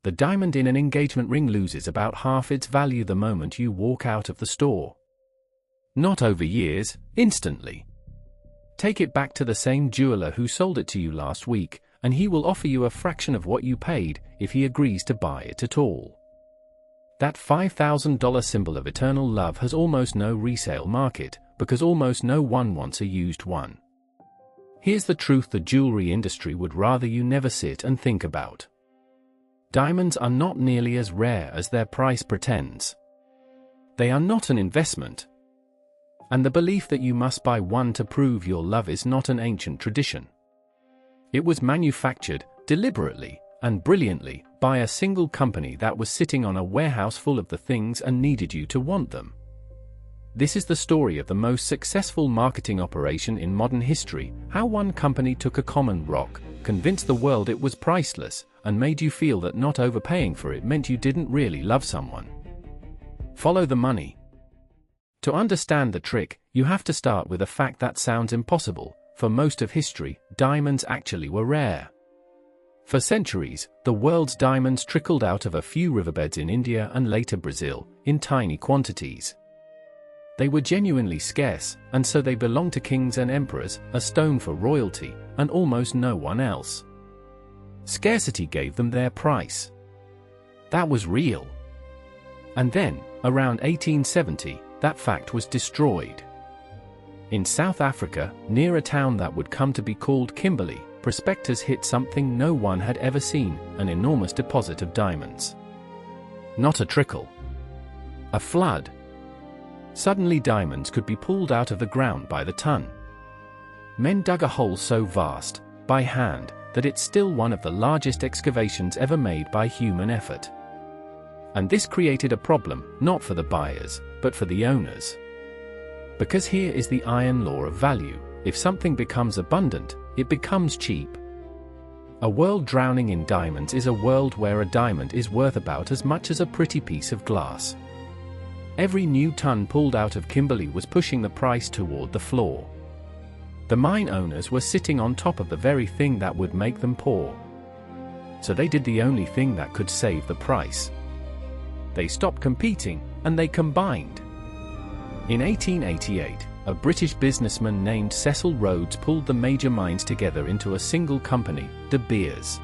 The diamond in an engagement ring loses about half its value the moment you walk out of the store. Not over years, instantly. Take it back to the same jeweler who sold it to you last week, and he will offer you a fraction of what you paid if he agrees to buy it at all. That $5,000 symbol of eternal love has almost no resale market, because almost no one wants a used one. Here's the truth the jewelry industry would rather you never sit and think about. Diamonds are not nearly as rare as their price pretends. They are not an investment. And the belief that you must buy one to prove your love is not an ancient tradition. It was manufactured, deliberately, and brilliantly, by a single company that was sitting on a warehouse full of the things and needed you to want them. This is the story of the most successful marketing operation in modern history, how one company took a common rock, convinced the world it was priceless, and made you feel that not overpaying for it meant you didn't really love someone. Follow the money. To understand the trick, you have to start with a fact that sounds impossible. For most of history, diamonds actually were rare. For centuries, the world's diamonds trickled out of a few riverbeds in India and later Brazil, in tiny quantities. They were genuinely scarce, and so they belonged to kings and emperors, a stone for royalty, and almost no one else. Scarcity gave them their price. That was real. And then, around 1870, that fact was destroyed. In South Africa, near a town that would come to be called Kimberley, prospectors hit something no one had ever seen, an enormous deposit of diamonds. Not a trickle. A flood. Suddenly diamonds could be pulled out of the ground by the ton. Men dug a hole so vast, by hand, that it's still one of the largest excavations ever made by human effort. And this created a problem, not for the buyers, but for the owners. Because here is the iron law of value: if something becomes abundant, it becomes cheap. A world drowning in diamonds is a world where a diamond is worth about as much as a pretty piece of glass. Every new ton pulled out of Kimberley was pushing the price toward the floor. The mine owners were sitting on top of the very thing that would make them poor. So they did the only thing that could save the price. They stopped competing, and they combined. In 1888, a British businessman named Cecil Rhodes pulled the major mines together into a single company, De Beers.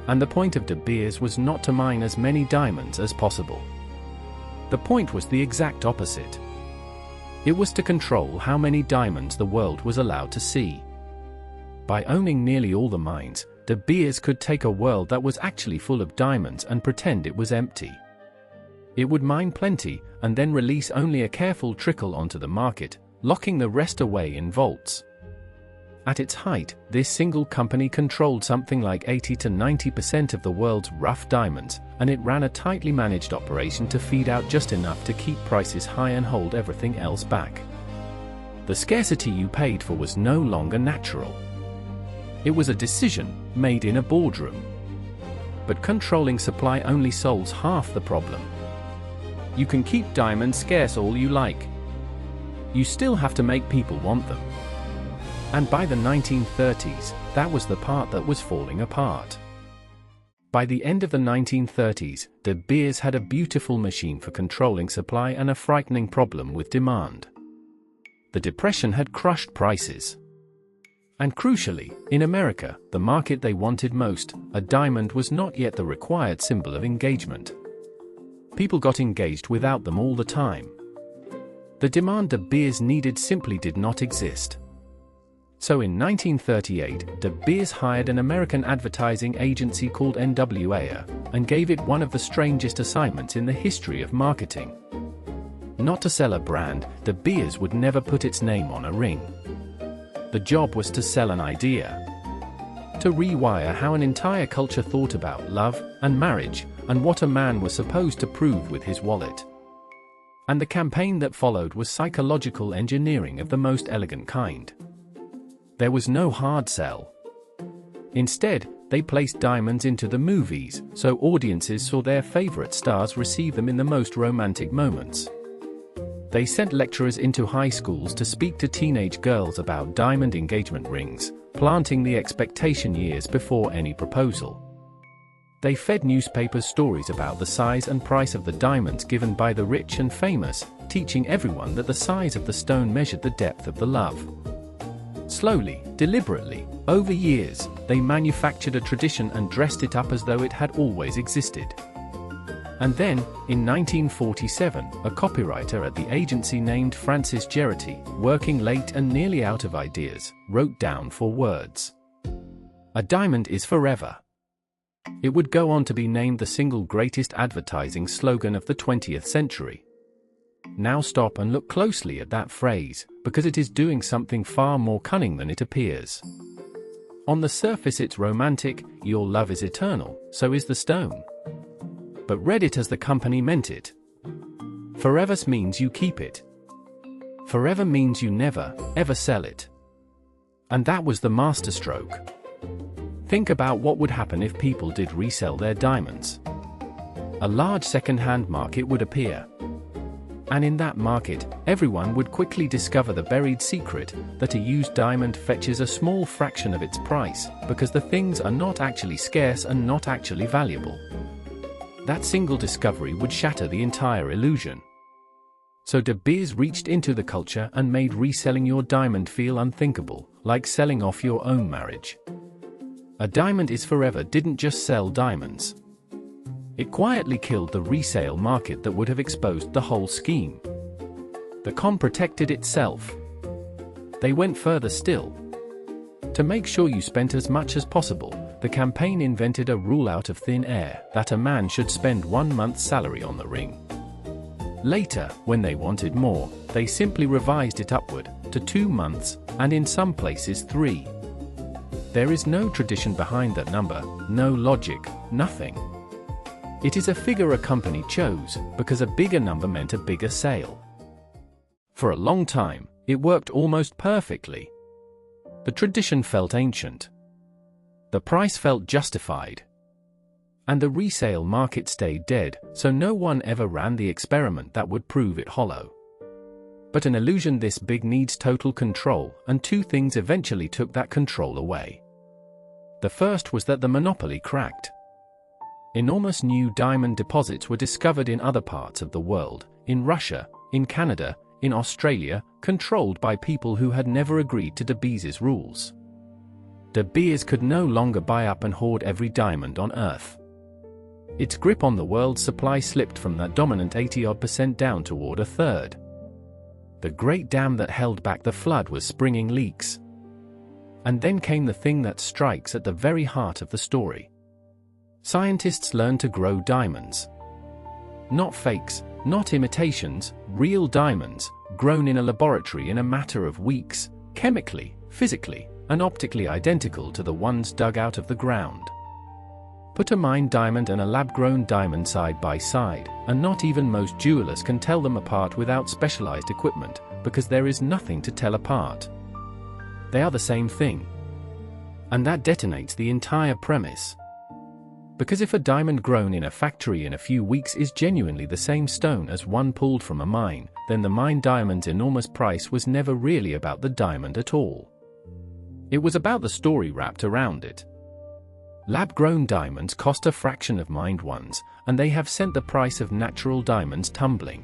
And the point of De Beers was not to mine as many diamonds as possible. The point was the exact opposite. It was to control how many diamonds the world was allowed to see. By owning nearly all the mines, De Beers could take a world that was actually full of diamonds and pretend it was empty. It would mine plenty, and then release only a careful trickle onto the market, locking the rest away in vaults. At its height, this single company controlled something like 80 to 90% of the world's rough diamonds, and it ran a tightly managed operation to feed out just enough to keep prices high and hold everything else back. The scarcity you paid for was no longer natural. It was a decision made in a boardroom. But controlling supply only solves half the problem. You can keep diamonds scarce all you like. You still have to make people want them. And by the 1930s, that was the part that was falling apart. By the end of the 1930s, De Beers had a beautiful machine for controlling supply and a frightening problem with demand. The Depression had crushed prices. And crucially, in America, the market they wanted most, a diamond was not yet the required symbol of engagement. People got engaged without them all the time. The demand De Beers needed simply did not exist. So in 1938, De Beers hired an American advertising agency called NWA and gave it one of the strangest assignments in the history of marketing. Not to sell a brand, De Beers would never put its name on a ring. The job was to sell an idea. To rewire how an entire culture thought about love and marriage, and what a man was supposed to prove with his wallet. And the campaign that followed was psychological engineering of the most elegant kind. There was no hard sell. Instead, they placed diamonds into the movies, so audiences saw their favorite stars receive them in the most romantic moments. They sent lecturers into high schools to speak to teenage girls about diamond engagement rings, planting the expectation years before any proposal. They fed newspapers stories about the size and price of the diamonds given by the rich and famous, teaching everyone that the size of the stone measured the depth of the love. Slowly, deliberately, over years, they manufactured a tradition and dressed it up as though it had always existed. And then, in 1947, a copywriter at the agency named Francis Geraghty, working late and nearly out of ideas, wrote down 4 words. "A diamond is forever." It would go on to be named the single greatest advertising slogan of the 20th century. Now stop and look closely at that phrase, because it is doing something far more cunning than it appears. On the surface it's romantic, your love is eternal, so is the stone. But read it as the company meant it. Forever means you keep it. Forever means you never, ever sell it. And that was the masterstroke. Think about what would happen if people did resell their diamonds. A large second-hand market would appear. And in that market, everyone would quickly discover the buried secret that a used diamond fetches a small fraction of its price, because the things are not actually scarce and not actually valuable. That single discovery would shatter the entire illusion. So De Beers reached into the culture and made reselling your diamond feel unthinkable, like selling off your own marriage. A diamond is forever didn't just sell diamonds. It quietly killed the resale market that would have exposed the whole scheme. The con protected itself. They went further still. To make sure you spent as much as possible, the campaign invented a rule out of thin air that a man should spend 1 month's salary on the ring. Later, when they wanted more, they simply revised it upward to 2 months, and in some places 3. There is no tradition behind that number, no logic, nothing. It is a figure a company chose, because a bigger number meant a bigger sale. For a long time, it worked almost perfectly. The tradition felt ancient. The price felt justified. And the resale market stayed dead, so no one ever ran the experiment that would prove it hollow. But an illusion this big needs total control, and 2 things eventually took that control away. The first was that the monopoly cracked. Enormous new diamond deposits were discovered in other parts of the world, in Russia, in Canada, in Australia, controlled by people who had never agreed to De Beers' rules. De Beers could no longer buy up and hoard every diamond on Earth. Its grip on the world's supply slipped from that dominant 80-odd% down toward a third. The great dam that held back the flood was springing leaks. And then came the thing that strikes at the very heart of the story. Scientists learned to grow diamonds. Not fakes, not imitations, real diamonds, grown in a laboratory in a matter of weeks, chemically, physically, and optically identical to the ones dug out of the ground. Put a mined diamond and a lab-grown diamond side by side, and not even most jewelers can tell them apart without specialized equipment, because there is nothing to tell apart. They are the same thing. And that detonates the entire premise. Because if a diamond grown in a factory in a few weeks is genuinely the same stone as one pulled from a mine, then the mined diamond's enormous price was never really about the diamond at all. It was about the story wrapped around it. Lab-grown diamonds cost a fraction of mined ones, and they have sent the price of natural diamonds tumbling.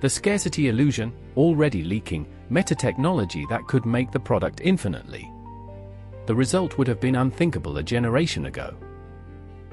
The scarcity illusion, already leaking, meta-technology that could make the product infinitely. The result would have been unthinkable a generation ago.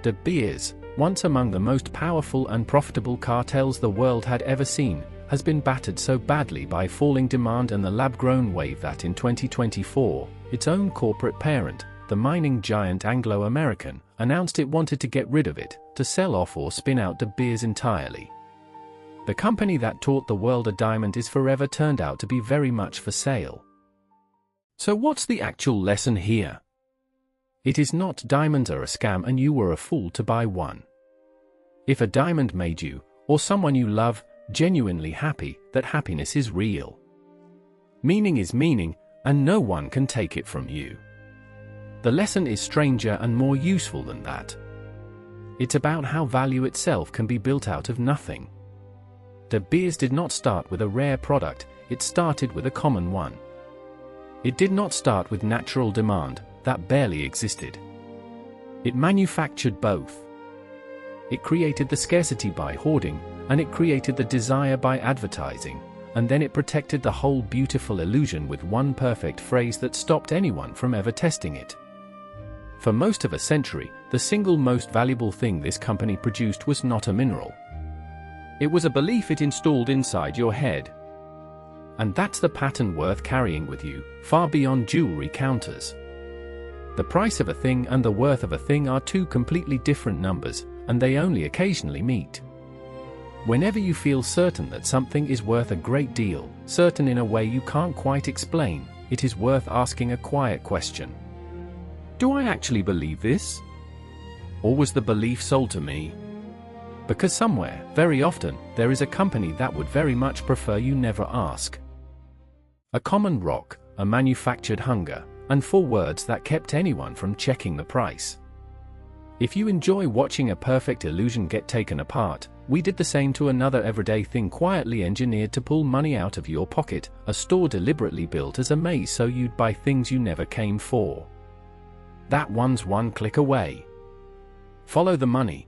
De Beers, once among the most powerful and profitable cartels the world had ever seen, has been battered so badly by falling demand and the lab-grown wave that in 2024, its own corporate parent, the mining giant Anglo-American, announced it wanted to get rid of it, to sell off or spin out De Beers entirely. The company that taught the world a diamond is forever turned out to be very much for sale. So what's the actual lesson here? It is not diamonds are a scam and you were a fool to buy one. If a diamond made you, or someone you love, genuinely happy, that happiness is real. Meaning is meaning, and no one can take it from you. The lesson is stranger and more useful than that. It's about how value itself can be built out of nothing. De Beers did not start with a rare product, it started with a common one. It did not start with natural demand, that barely existed. It manufactured both. It created the scarcity by hoarding, and it created the desire by advertising, and then it protected the whole beautiful illusion with one perfect phrase that stopped anyone from ever testing it. For most of a century, the single most valuable thing this company produced was not a mineral. It was a belief it installed inside your head. And that's the pattern worth carrying with you, far beyond jewelry counters. The price of a thing and the worth of a thing are two completely different numbers, and they only occasionally meet. Whenever you feel certain that something is worth a great deal, certain in a way you can't quite explain, it is worth asking a quiet question. Do I actually believe this? Or was the belief sold to me? Because somewhere, very often, there is a company that would very much prefer you never ask. A common rock, a manufactured hunger, and 4 words that kept anyone from checking the price. If you enjoy watching a perfect illusion get taken apart, we did the same to another everyday thing quietly engineered to pull money out of your pocket, a store deliberately built as a maze so you'd buy things you never came for. That one's one click away. Follow the money.